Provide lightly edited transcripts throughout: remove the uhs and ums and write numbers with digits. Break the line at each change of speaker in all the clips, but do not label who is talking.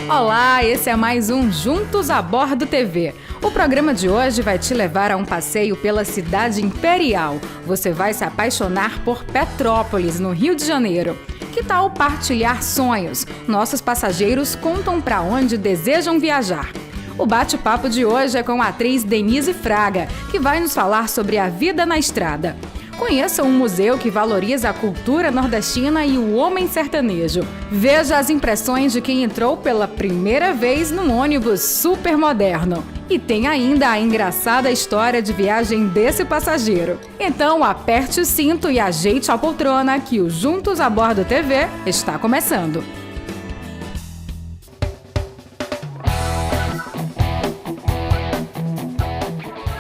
Olá, esse é mais um Juntos a Bordo TV. O programa de hoje vai te levar a um passeio pela cidade imperial. Você vai se apaixonar por Petrópolis, no Rio de Janeiro. Que tal partilhar sonhos? Nossos passageiros contam para onde desejam viajar. O bate-papo de hoje é com a atriz Denise Fraga, que vai nos falar sobre a vida na estrada. Conheça um museu que valoriza a cultura nordestina e o homem sertanejo. Veja as impressões de quem entrou pela primeira vez num ônibus super moderno. E tem ainda a engraçada história de viagem desse passageiro. Então aperte o cinto e ajeite a poltrona que o Juntos a Bordo TV está começando.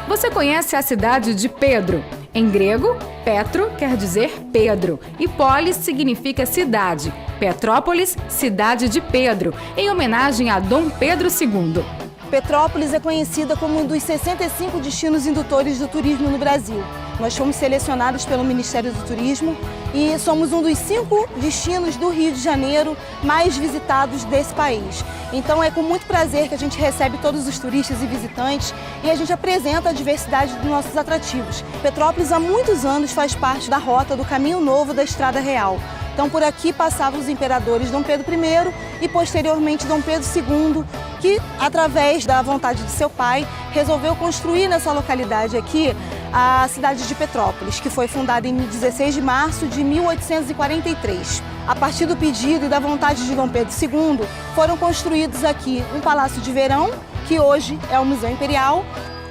Você conhece a cidade de Pedro? Em grego, Petro quer dizer Pedro e Polis significa cidade. Petrópolis, cidade de Pedro, em homenagem a Dom Pedro II.
Petrópolis é conhecida como um dos 65 destinos indutores do turismo no Brasil. Nós fomos selecionados pelo Ministério do Turismo e somos um dos 5 destinos do Rio de Janeiro mais visitados desse país. Então é com muito prazer que a gente recebe todos os turistas e visitantes e a gente apresenta a diversidade dos nossos atrativos. Petrópolis há muitos anos faz parte da rota do Caminho Novo da Estrada Real. Então por aqui passavam os imperadores Dom Pedro I e posteriormente Dom Pedro II, que através da vontade de seu pai resolveu construir nessa localidade aqui a cidade de Petrópolis, que foi fundada em 16 de março de 1843. A partir do pedido e da vontade de Dom Pedro II, foram construídos aqui um palácio de verão, que hoje é o Museu Imperial.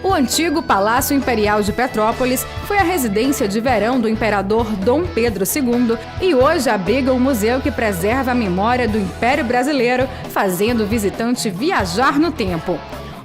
O antigo Palácio Imperial de Petrópolis foi a residência de verão do imperador Dom Pedro II e hoje abriga um museu que preserva a memória do Império Brasileiro, fazendo o visitante viajar no tempo.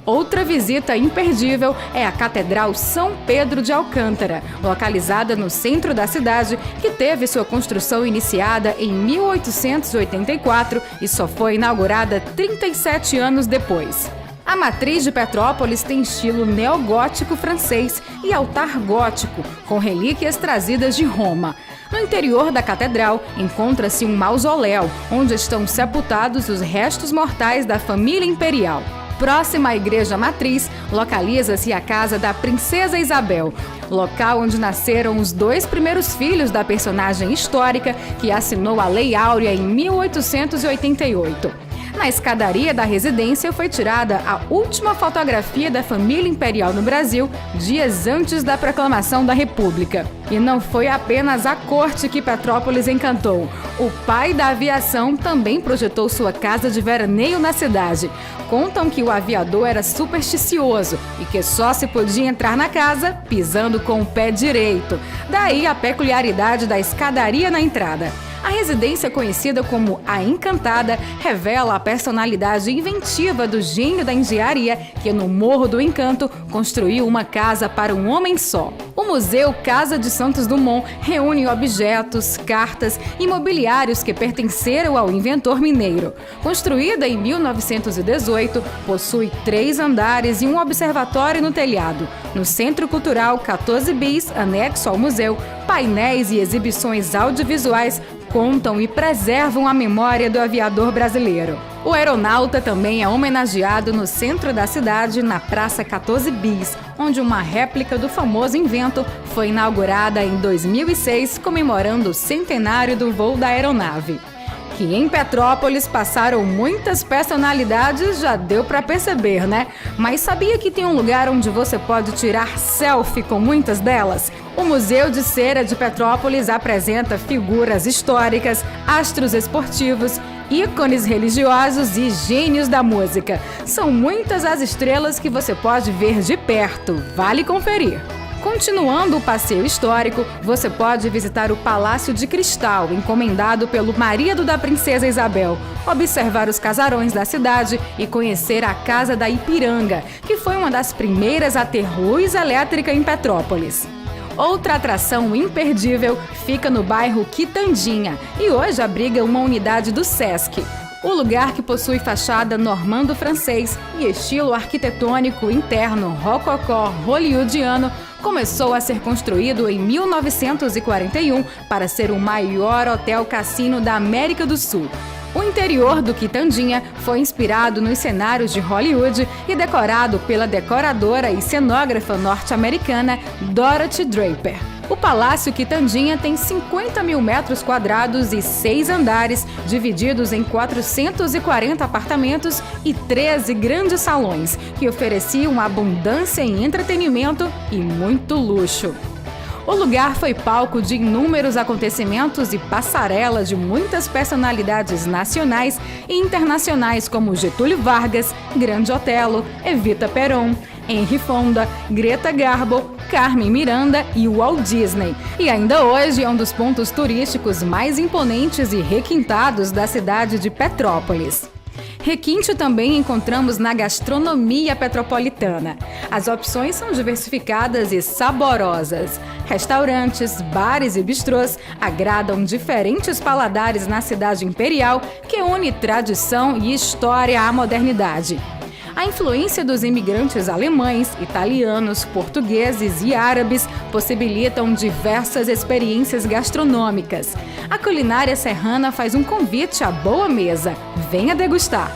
Outra visita imperdível é a Catedral São Pedro de Alcântara, localizada no centro da cidade, que teve sua construção iniciada em 1884 e só foi inaugurada 37 anos depois. A matriz de Petrópolis tem estilo neogótico francês e altar gótico, com relíquias trazidas de Roma. No interior da catedral encontra-se um mausoléu, onde estão sepultados os restos mortais da família imperial. Próxima à igreja matriz, localiza-se a casa da Princesa Isabel, local onde nasceram os 2 primeiros filhos da personagem histórica que assinou a Lei Áurea em 1888. Na escadaria da residência foi tirada a última fotografia da família imperial no Brasil, dias antes da proclamação da República. E não foi apenas a corte que Petrópolis encantou. O pai da aviação também projetou sua casa de veraneio na cidade. Contam que o aviador era supersticioso e que só se podia entrar na casa pisando com o pé direito. Daí a peculiaridade da escadaria na entrada. A residência, conhecida como a Encantada, revela a personalidade inventiva do gênio da engenharia que, no Morro do Encanto, construiu uma casa para um homem só. O Museu Casa de Santos Dumont reúne objetos, cartas e mobiliários que pertenceram ao inventor mineiro. Construída em 1918, possui 3 andares e um observatório no telhado. No Centro Cultural 14 Bis, anexo ao museu, painéis e exibições audiovisuais contam e preservam a memória do aviador brasileiro. O aeronauta também é homenageado no centro da cidade, na Praça 14 Bis, onde uma réplica do famoso invento foi inaugurada em 2006, comemorando o centenário do voo da aeronave. Que em Petrópolis passaram muitas personalidades, já deu para perceber, né? Mas sabia que tem um lugar onde você pode tirar selfie com muitas delas? O Museu de Cera de Petrópolis apresenta figuras históricas, astros esportivos, ícones religiosos e gênios da música. São muitas as estrelas que você pode ver de perto. Vale conferir! Continuando o passeio histórico, você pode visitar o Palácio de Cristal, encomendado pelo marido da Princesa Isabel, observar os casarões da cidade e conhecer a Casa da Ipiranga, que foi uma das primeiras a ter luz elétrica em Petrópolis. Outra atração imperdível fica no bairro Quitandinha e hoje abriga uma unidade do Sesc. O lugar, que possui fachada normando-francês e estilo arquitetônico interno rococó hollywoodiano, começou a ser construído em 1941 para ser o maior hotel-cassino da América do Sul. O interior do Quitandinha foi inspirado nos cenários de Hollywood e decorado pela decoradora e cenógrafa norte-americana Dorothy Draper. O Palácio Quitandinha tem 50 mil metros quadrados e 6 andares, divididos em 440 apartamentos e 13 grandes salões, que ofereciam abundância em entretenimento e muito luxo. O lugar foi palco de inúmeros acontecimentos e passarela de muitas personalidades nacionais e internacionais como Getúlio Vargas, Grande Otelo, Evita Peron, Henry Fonda, Greta Garbo, Carmen Miranda e Walt Disney. E ainda hoje é um dos pontos turísticos mais imponentes e requintados da cidade de Petrópolis. Requinte também encontramos na gastronomia petropolitana. As opções são diversificadas e saborosas. Restaurantes, bares e bistrôs agradam diferentes paladares na cidade imperial, que une tradição e história à modernidade. A influência dos imigrantes alemães, italianos, portugueses e árabes possibilitam diversas experiências gastronômicas. A culinária serrana faz um convite à boa mesa. Venha degustar!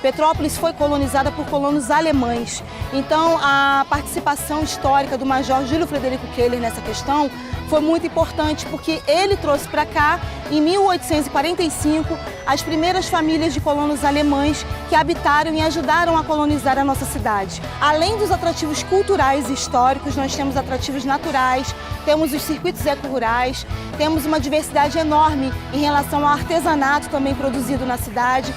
Petrópolis foi colonizada por colonos alemães, então a participação histórica do Major Júlio Frederico Keller nessa questão foi muito importante, porque ele trouxe para cá, em 1845, as primeiras famílias de colonos alemães que habitaram e ajudaram a colonizar a nossa cidade. Além dos atrativos culturais e históricos, nós temos atrativos naturais, temos os circuitos eco-rurais, temos uma diversidade enorme em relação ao artesanato também produzido na cidade.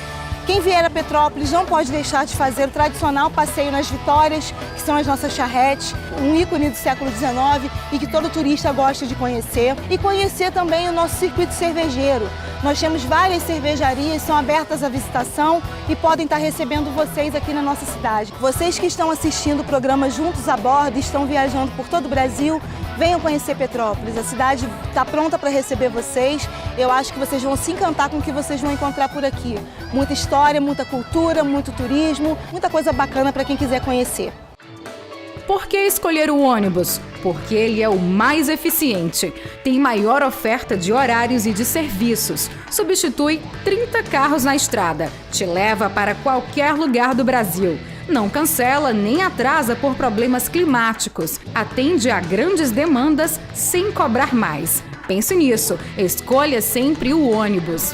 Quem vier a Petrópolis não pode deixar de fazer o tradicional passeio nas Vitórias, que são as nossas charretes, um ícone do século XIX e que todo turista gosta de conhecer. E conhecer também o nosso circuito cervejeiro. Nós temos várias cervejarias, são abertas à visitação e podem estar recebendo vocês aqui na nossa cidade. Vocês que estão assistindo o programa Juntos a Bordo e estão viajando por todo o Brasil, venham conhecer Petrópolis. A cidade está pronta para receber vocês. Eu acho que vocês vão se encantar com o que vocês vão encontrar por aqui. Muita história, muita cultura, muito turismo, muita coisa bacana para quem quiser conhecer.
Por que escolher o ônibus? Porque ele é o mais eficiente, tem maior oferta de horários e de serviços, substitui 30 carros na estrada, te leva para qualquer lugar do Brasil. Não cancela nem atrasa por problemas climáticos, atende a grandes demandas sem cobrar mais. Pense nisso, escolha sempre o ônibus.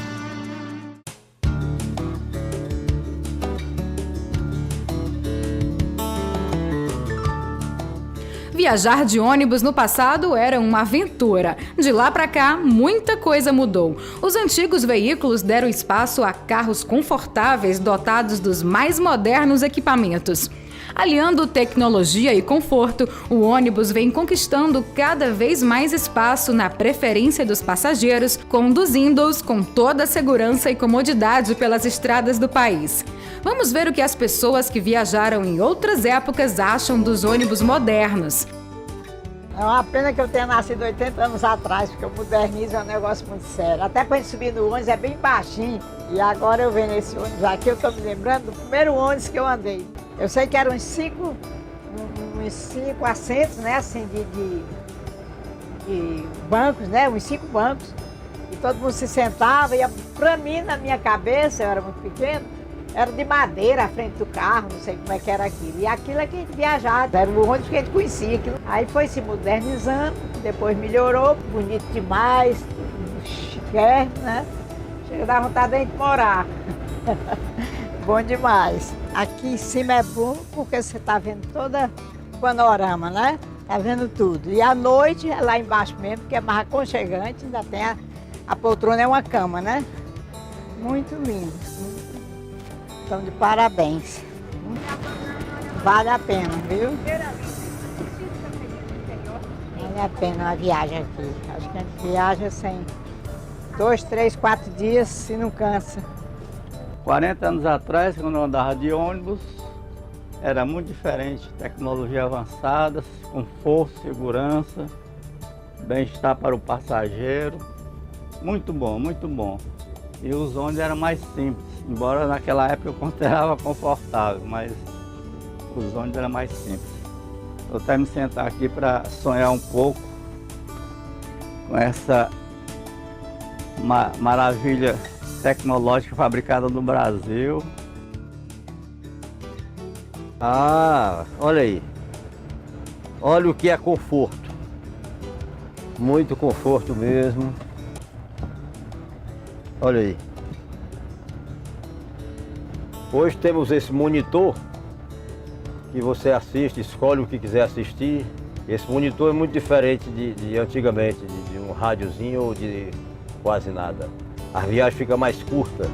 Viajar de ônibus no passado era uma aventura. De lá para cá, muita coisa mudou. Os antigos veículos deram espaço a carros confortáveis dotados dos mais modernos equipamentos. Aliando tecnologia e conforto, o ônibus vem conquistando cada vez mais espaço na preferência dos passageiros, conduzindo-os com toda a segurança e comodidade pelas estradas do país. Vamos ver o que as pessoas que viajaram em outras épocas acham dos ônibus modernos.
É uma pena que eu tenha nascido 80 anos atrás, porque o modernismo é um negócio muito sério. Até para a gente subir no ônibus é bem baixinho. E agora eu venho nesse ônibus aqui, eu estou me lembrando do primeiro ônibus que eu andei. Eu sei que eram uns cinco assentos, né, assim, de bancos, né, uns 5 bancos. E todo mundo se sentava, e para mim, na minha cabeça, eu era muito pequeno, era de madeira à frente do carro, não sei como é que era aquilo. E aquilo é que a gente viajava, era o ônibus que a gente conhecia. Aquilo. Aí foi se modernizando, depois melhorou, bonito demais, chiquérrimo, né? Chega a dar vontade de a gente morar. Bom demais. Aqui em cima é bom porque você está vendo todo o panorama, né? Está vendo tudo. E à noite é lá embaixo mesmo, que é mais aconchegante, ainda tem a poltrona, é uma cama, né? Muito lindo. Então, de parabéns. Vale a pena, viu? Vale a pena a viagem aqui. Acho que a gente viaja sem 2, 3, 4 dias se não cansa.
40 anos atrás, quando eu andava de ônibus, era muito diferente. Tecnologia avançada, conforto, segurança, bem-estar para o passageiro. Muito bom, muito bom. E os ônibus eram mais simples, embora naquela época eu considerava confortável, mas os ônibus eram mais simples. Eu até me sentar aqui para sonhar um pouco com essa maravilha tecnológica fabricada no Brasil.
Ah, olha aí. Olha o que é conforto. Muito conforto mesmo. Olha aí. Hoje temos esse monitor que você assiste, escolhe o que quiser assistir. Esse monitor é muito diferente de antigamente, de um rádiozinho ou de quase nada. A viagem fica mais curta.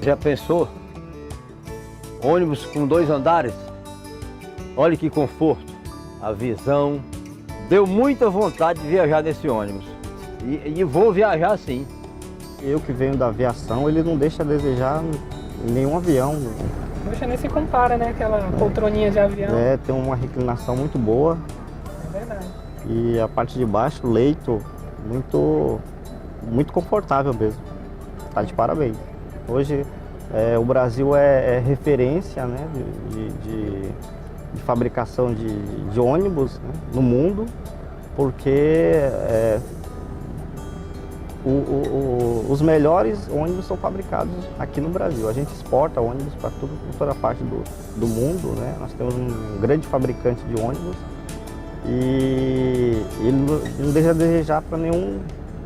Já pensou? Ônibus com 2 andares? Olha que conforto, a visão. Deu muita vontade de viajar nesse ônibus. E vou viajar sim.
Eu que venho da aviação, ele não deixa a desejar nenhum avião.
Poxa, nem se compara, né? Aquela poltroninha de avião.
Tem uma reclinação muito boa.
É verdade.
E a parte de baixo, leito, muito confortável mesmo. Tá de parabéns. Hoje o Brasil é referência, né, de fabricação de ônibus, né, no mundo, porque os melhores ônibus são fabricados aqui no Brasil. A gente exporta ônibus para toda parte do mundo, né? Nós temos um grande fabricante de ônibus e ele não deixa a desejar para nenhum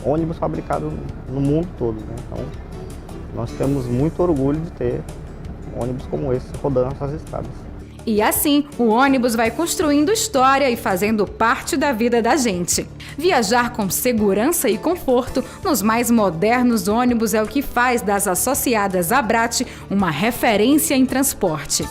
ônibus fabricado no mundo todo, né? Então, nós temos muito orgulho de ter ônibus como esse rodando nossas estradas.
E assim, o ônibus vai construindo história e fazendo parte da vida da gente. Viajar com segurança e conforto nos mais modernos ônibus é o que faz das associadas Abrat uma referência em transporte.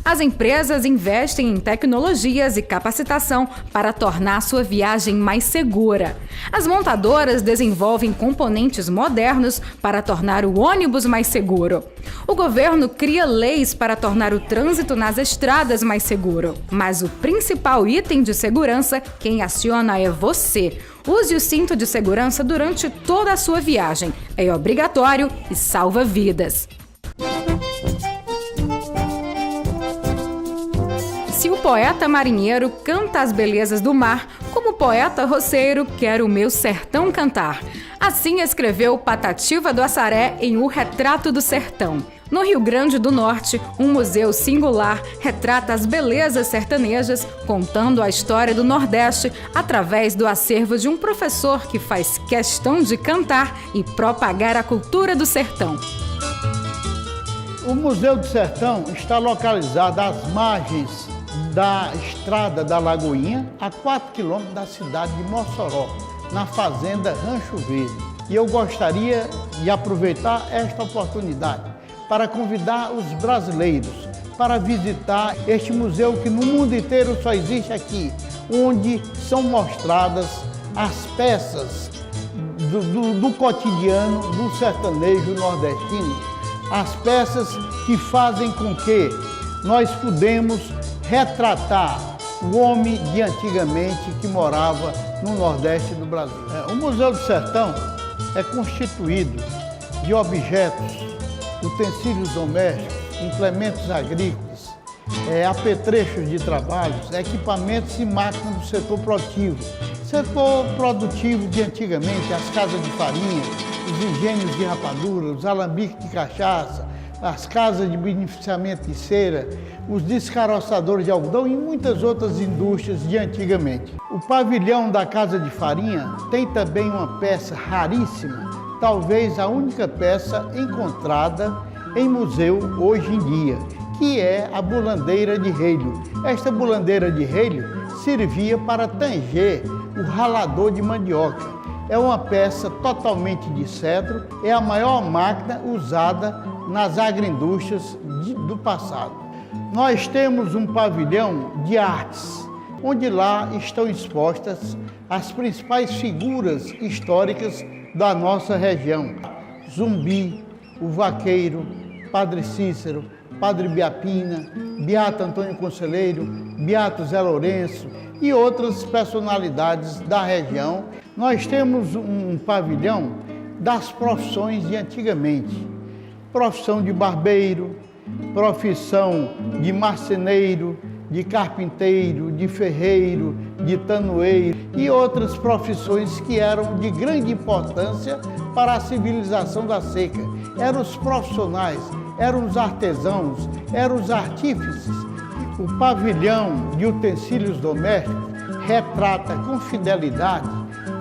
As empresas investem em tecnologias e capacitação para tornar sua viagem mais segura. As montadoras desenvolvem componentes modernos para tornar o ônibus mais seguro. O governo cria leis para tornar o trânsito nas estradas mais seguro. Mas o principal item de segurança, quem aciona é você. Use o cinto de segurança durante toda a sua viagem. É obrigatório e salva vidas. Se o poeta marinheiro canta as belezas do mar, como o poeta roceiro quer o meu sertão cantar. Assim escreveu Patativa do Assaré em O Retrato do Sertão. No Rio Grande do Norte, um museu singular retrata as belezas sertanejas, contando a história do Nordeste através do acervo de um professor que faz questão de cantar e propagar a cultura do sertão.
O Museu do Sertão está localizado às margens da Estrada da Lagoinha, a 4 quilômetros da cidade de Mossoró, na fazenda Rancho Verde. E eu gostaria de aproveitar esta oportunidade para convidar os brasileiros para visitar este museu que no mundo inteiro só existe aqui, onde são mostradas as peças do cotidiano do sertanejo nordestino, as peças que fazem com que nós pudemos retratar o homem de antigamente que morava no Nordeste do Brasil. O Museu do Sertão é constituído de objetos, utensílios domésticos, implementos agrícolas, apetrechos de trabalhos, equipamentos e máquinas do setor produtivo. Setor produtivo de antigamente, as casas de farinha, os engenhos de rapadura, os alambiques de cachaça, as casas de beneficiamento de cera, os descaroçadores de algodão e muitas outras indústrias de antigamente. O pavilhão da Casa de Farinha tem também uma peça raríssima, talvez a única peça encontrada em museu hoje em dia, que é a bulandeira de relho. Esta bulandeira de relho servia para tanger o ralador de mandioca. É uma peça totalmente de cedro, é a maior máquina usada nas agroindústrias do passado. Nós temos um pavilhão de artes, onde lá estão expostas as principais figuras históricas da nossa região. Zumbi, o Vaqueiro, Padre Cícero, Padre Biapina, Beato Antônio Conselheiro, Beato Zé Lourenço e outras personalidades da região. Nós temos um pavilhão das profissões de antigamente. Profissão de barbeiro, profissão de marceneiro, de carpinteiro, de ferreiro, de tanoeiro e outras profissões que eram de grande importância para a civilização da seca. Eram os profissionais, eram os artesãos, eram os artífices. O pavilhão de utensílios domésticos retrata com fidelidade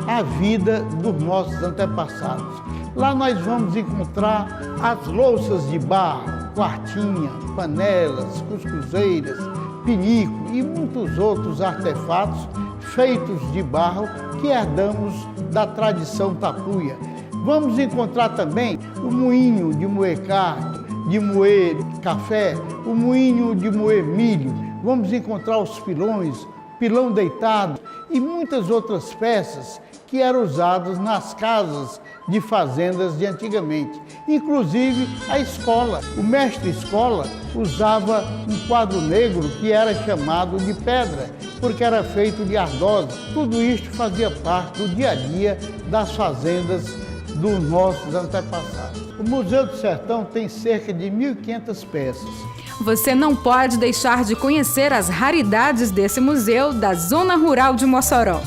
a vida dos nossos antepassados. Lá nós vamos encontrar as louças de barro, quartinha, panelas, cuscuzeiras, pinico e muitos outros artefatos feitos de barro que herdamos da tradição tapuia. Vamos encontrar também o moinho de moer carne, de moer café, o moinho de moer milho. Vamos encontrar os pilões, pilão deitado e muitas outras peças que eram usadas nas casas de fazendas de antigamente. Inclusive a escola. O mestre-escola usava um quadro negro que era chamado de pedra, porque era feito de ardosa. Tudo isto fazia parte do dia a dia das fazendas dos nossos antepassados. O Museu do Sertão tem cerca de 1.500 peças.
Você não pode deixar de conhecer as raridades desse museu da Zona Rural de Mossoró.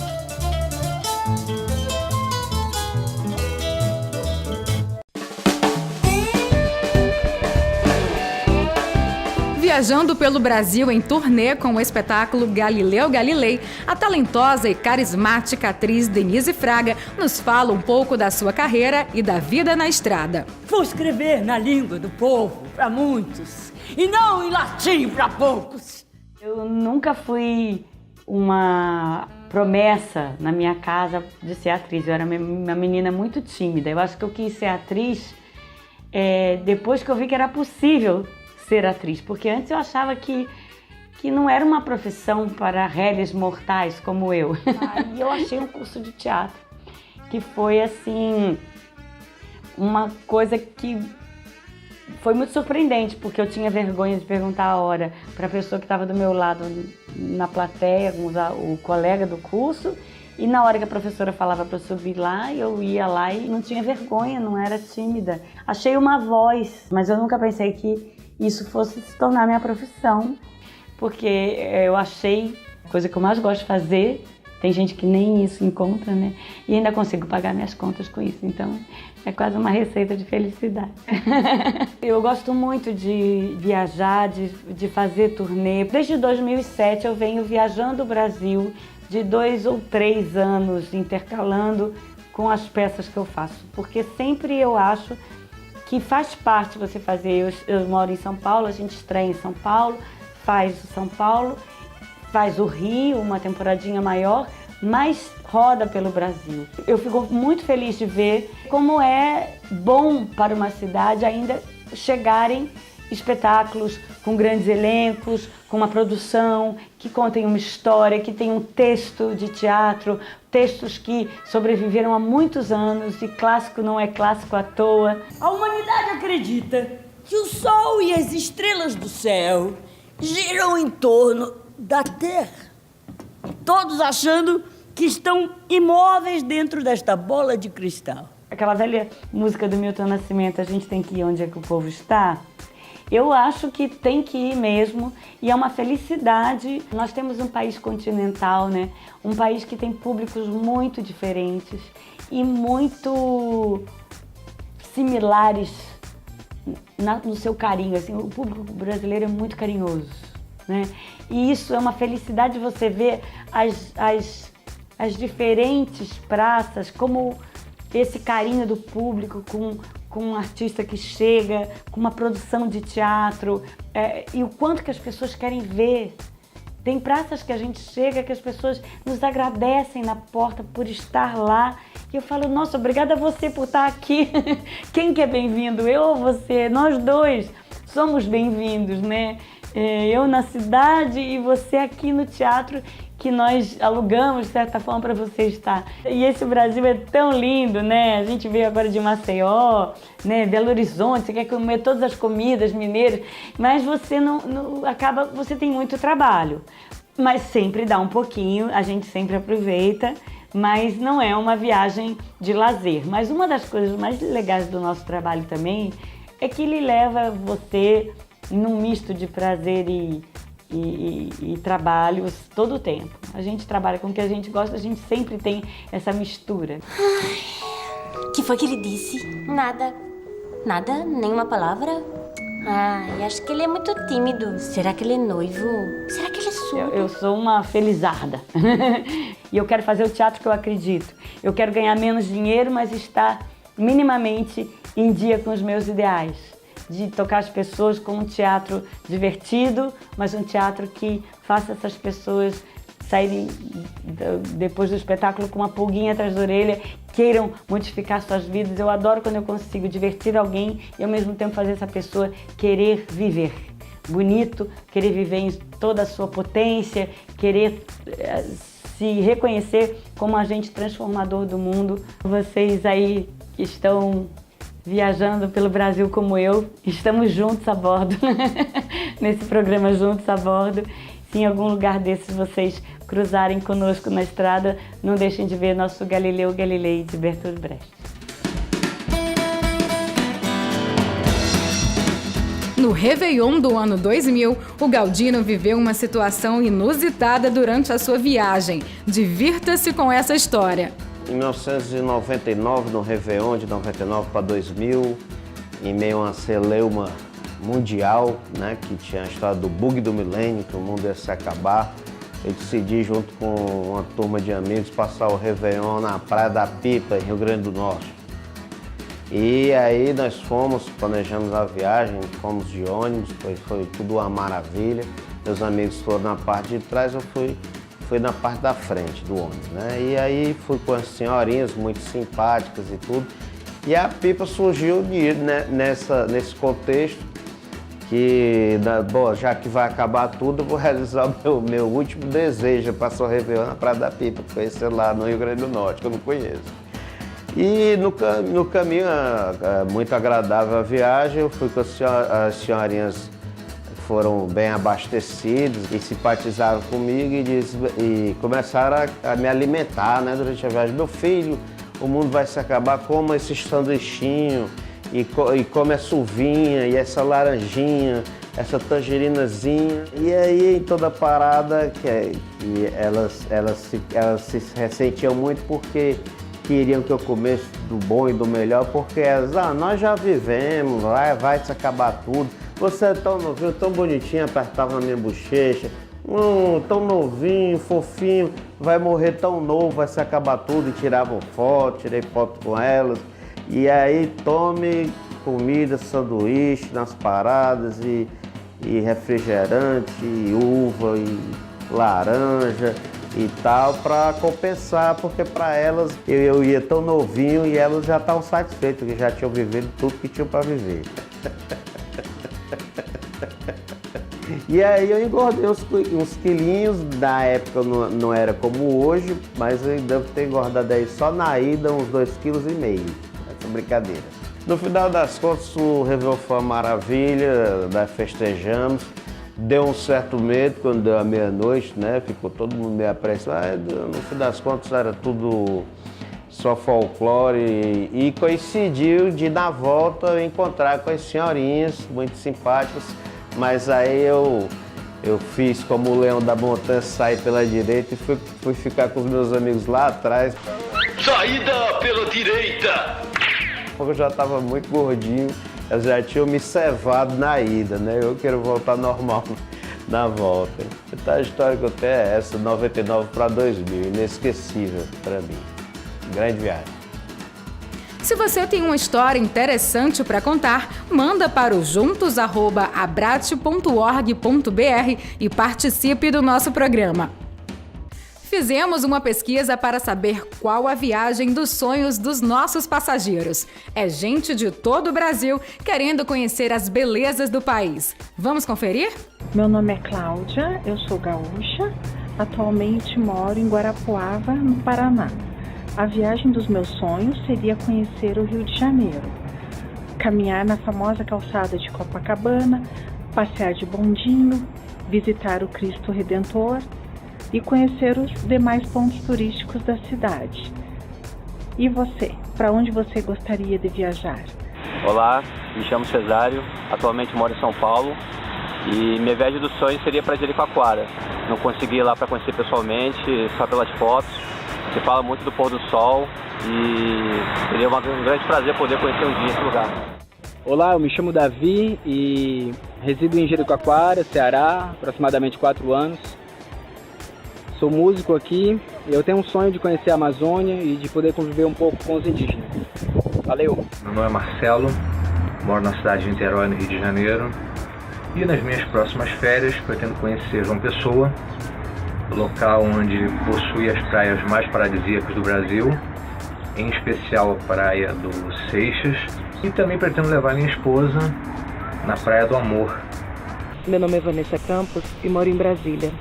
Viajando pelo Brasil em turnê com o espetáculo Galileu Galilei, a talentosa e carismática atriz Denise Fraga nos fala um pouco da sua carreira e da vida na estrada.
Vou escrever na língua do povo para muitos e não em latim para poucos. Eu nunca fui uma promessa na minha casa de ser atriz. Eu era uma menina muito tímida. Eu acho que eu quis ser atriz depois que eu vi que era possível ser atriz, porque antes eu achava que não era uma profissão para réis mortais como eu. Aí eu achei um curso de teatro, que foi assim, uma coisa que foi muito surpreendente, porque eu tinha vergonha de perguntar a hora para a pessoa que estava do meu lado na plateia, o colega do curso, e na hora que a professora falava para eu subir lá, eu ia lá e não tinha vergonha, não era tímida. Achei uma voz, mas eu nunca pensei que isso fosse se tornar minha profissão, porque eu achei a coisa que eu mais gosto de fazer. Tem gente que nem isso encontra, né? E ainda consigo pagar minhas contas com isso, então é quase uma receita de felicidade. Eu gosto muito de viajar, de fazer turnê. Desde 2007 eu venho viajando o Brasil de 2 ou 3 anos, intercalando com as peças que eu faço, porque sempre eu acho que faz parte você fazer. Eu moro em São Paulo, a gente estreia em São Paulo, faz o São Paulo, faz o Rio, uma temporadinha maior, mas roda pelo Brasil. Eu fico muito feliz de ver como é bom para uma cidade ainda chegarem espetáculos com grandes elencos, com uma produção que contem uma história, que tem um texto de teatro, textos que sobreviveram há muitos anos e clássico não é clássico à toa. A humanidade acredita que o Sol e as estrelas do céu giram em torno da Terra, todos achando que estão imóveis dentro desta bola de cristal.
Aquela velha música do Milton Nascimento, a gente tem que ir onde é que o povo está. Eu acho que tem que ir mesmo, e é uma felicidade. Nós temos um país continental, né? Um país que tem públicos muito diferentes e muito similares no seu carinho. Assim, o público brasileiro é muito carinhoso, né? E isso é uma felicidade você ver as diferentes praças, como esse carinho do público com um artista que chega, com uma produção de teatro, e o quanto que as pessoas querem ver. Tem praças que a gente chega, que as pessoas nos agradecem na porta por estar lá, e eu falo, nossa, obrigada a você por estar aqui. Quem que é bem-vindo? Eu ou você? Nós dois somos bem-vindos, né? Eu na cidade e você aqui no teatro, que nós alugamos, de certa forma, para você estar. E esse Brasil é tão lindo, né? A gente veio agora de Maceió, né? Belo Horizonte, você quer comer todas as comidas mineiras, mas você você tem muito trabalho. Mas sempre dá um pouquinho, a gente sempre aproveita, mas não é uma viagem de lazer. Mas uma das coisas mais legais do nosso trabalho também é que ele leva você num misto de prazer e trabalhos todo o tempo. A gente trabalha com o que a gente gosta, a gente sempre tem essa mistura.
O que foi que ele disse? Nada. Nada? Nenhuma palavra? Ai, acho que ele é muito tímido. Será que ele é noivo? Será que ele é surdo?
Eu sou uma felizarda. E eu quero fazer o teatro que eu acredito. Eu quero ganhar menos dinheiro, mas estar minimamente em dia com os meus ideais. De tocar as pessoas com um teatro divertido, mas um teatro que faça essas pessoas saírem depois do espetáculo com uma pulguinha atrás da orelha, queiram modificar suas vidas. Eu adoro quando eu consigo divertir alguém e ao mesmo tempo fazer essa pessoa querer viver bonito, querer viver em toda a sua potência, querer se reconhecer como agente transformador do mundo. Vocês aí que estão viajando pelo Brasil como eu, estamos juntos a bordo, nesse programa Juntos a Bordo. Se em algum lugar desses vocês cruzarem conosco na estrada, não deixem de ver nosso Galileu Galilei de Bertolt Brecht.
No Réveillon do ano 2000, o Galdino viveu uma situação inusitada durante a sua viagem. Divirta-se com essa história.
Em 1999, no Réveillon de 99 para 2000, em meio a uma celeuma mundial, né, que tinha a história do bug do milênio, que o mundo ia se acabar, eu decidi, junto com uma turma de amigos, passar o Réveillon na Praia da Pipa, em Rio Grande do Norte. E aí nós planejamos a viagem, fomos de ônibus, foi tudo uma maravilha. Meus amigos foram na parte de trás, eu fui na parte da frente do ônibus, né? E aí fui com as senhorinhas muito simpáticas e tudo. E a pipa surgiu nesse contexto que, bom, já que vai acabar tudo, eu vou realizar o meu último desejo, passar o Réveillon na Praia da Pipa, conhecer lá no Rio Grande do Norte, que eu não conheço. E no caminho, muito agradável a viagem, eu fui com as senhorinhas, foram bem abastecidas e simpatizaram comigo e começaram a me alimentar, né, durante a viagem. Meu filho, o mundo vai se acabar, coma esse sanduichinho e come essa uvinha e essa laranjinha, essa tangerinazinha. E aí, em toda parada, elas se ressentiam muito porque queriam que eu comesse do bom e do melhor, porque elas, nós já vivemos, vai se acabar tudo. Você é tão novinho, tão bonitinho, apertava na minha bochecha, tão novinho, fofinho, vai morrer tão novo, vai se acabar tudo. E tiravam foto, tirei foto com elas. E aí tome comida, sanduíche nas paradas e refrigerante, e uva e laranja e tal, para compensar, porque para elas eu ia tão novinho e elas já estavam satisfeitas, porque já tinham vivido tudo que tinham para viver. E aí eu engordei uns quilinhos, na época não era como hoje, mas eu devo ter engordado aí só na ida uns 2,5 kg, essa brincadeira. No final das contas, o Réveillon foi uma maravilha, nós festejamos. Deu um certo medo quando deu a meia-noite, né? Ficou todo mundo meio apreensivo. No fim das contas era tudo só folclore e coincidiu de, na volta, eu encontrar com as senhorinhas muito simpáticas, mas aí eu fiz como o leão da montanha, saí pela direita e fui ficar com os meus amigos lá atrás.
Saída pela direita!
Porque eu já estava muito gordinho, eles já tinham me cevado na ida, né? Eu quero voltar normal na volta. Então a história que eu tenho é essa, 99 para 2000, inesquecível para mim. Grande viagem.
Se você tem uma história interessante para contar, manda para o juntos@abrate.org.br e participe do nosso programa. Fizemos uma pesquisa para saber qual a viagem dos sonhos dos nossos passageiros. É gente de todo o Brasil querendo conhecer as belezas do país. Vamos conferir?
Meu nome é Cláudia, eu sou gaúcha, atualmente moro em Guarapuava, no Paraná. A viagem dos meus sonhos seria conhecer o Rio de Janeiro, caminhar na famosa calçada de Copacabana, passear de bondinho, visitar o Cristo Redentor e conhecer os demais pontos turísticos da cidade. E você? Para onde você gostaria de viajar?
Olá, me chamo Cesário, atualmente moro em São Paulo E minha viagem do sonho seria para Jericoacoara. Não consegui ir lá para conhecer pessoalmente, só pelas fotos. Se fala muito do pôr do sol e seria um grande prazer poder conhecer um dia esse lugar.
Olá, eu me chamo Davi e resido em Jericoacoara, Ceará, aproximadamente 4 anos. Sou músico aqui e eu tenho um sonho de conhecer a Amazônia e de poder conviver um pouco com os indígenas. Valeu!
Meu nome é Marcelo, moro na cidade de Niterói, no Rio de Janeiro. E nas minhas próximas férias pretendo conhecer João Pessoa, local onde possui as praias mais paradisíacas do Brasil, em especial a praia do Seixas. E também pretendo levar minha esposa na Praia do Amor.
Meu nome é Vanessa Campos e moro em Brasília.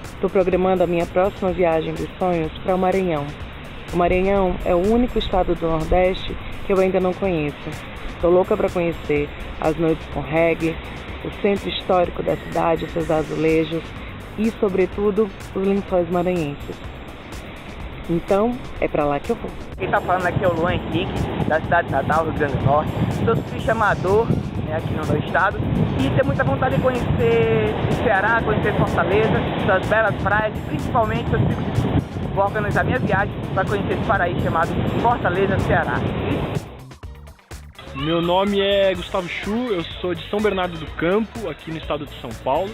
Estou programando a minha próxima viagem dos sonhos para o Maranhão. O Maranhão é o único estado do Nordeste que eu ainda não conheço. Estou louca para conhecer as noites com reggae, o centro histórico da cidade, seus azulejos e, sobretudo, os lençóis maranhenses. Então, é para lá que eu vou.
Quem está falando aqui é o Luan Henrique, da cidade de Natal, Rio Grande do Norte. Sou surfista amador aqui no meu estado e tenho muita vontade de conhecer o Ceará, conhecer Fortaleza, suas belas praias, principalmente seus picos de surf. Vou organizar minha viagem para conhecer esse paraíso chamado Fortaleza, Ceará.
Meu nome é Gustavo Chu, eu sou de São Bernardo do Campo, aqui no estado de São Paulo.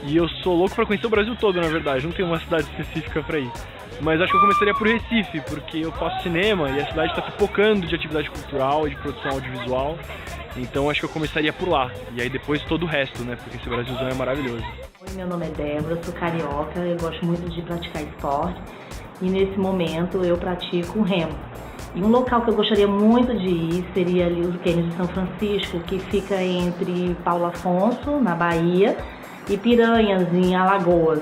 E eu sou louco para conhecer o Brasil todo, na verdade, não tenho uma cidade específica para ir. Mas acho que eu começaria por Recife, porque eu faço cinema e a cidade está se focando de atividade cultural e de produção audiovisual. Então acho que eu começaria por lá. E aí depois todo o resto, né? Porque esse Brasilzão é maravilhoso.
Oi, meu nome é Débora, sou carioca, eu gosto muito de praticar esporte. E nesse momento eu pratico remo. E um local que eu gostaria muito de ir seria ali os Cânions de São Francisco, que fica entre Paulo Afonso, na Bahia, e Piranhas, em Alagoas.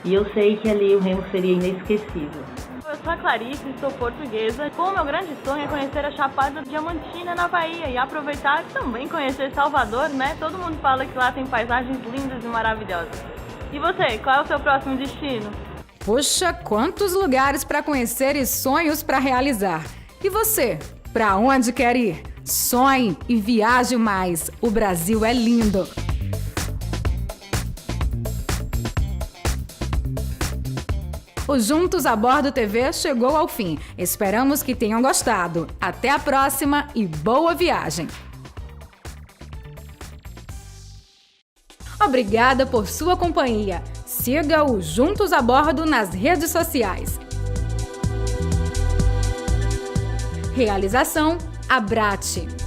E eu sei que ali o remo seria inesquecível.
Eu sou a Clarice, sou portuguesa. O meu grande sonho é conhecer a Chapada Diamantina na Bahia e aproveitar também conhecer Salvador, né? Todo mundo fala que lá tem paisagens lindas e maravilhosas. E você, qual é o seu próximo destino?
Poxa, quantos lugares para conhecer e sonhos para realizar. E você, para onde quer ir? Sonhe e viaje mais. O Brasil é lindo. O Juntos a Bordo TV chegou ao fim. Esperamos que tenham gostado. Até a próxima e boa viagem! Obrigada por sua companhia. Siga o Juntos a Bordo nas redes sociais. Realização: Abrate.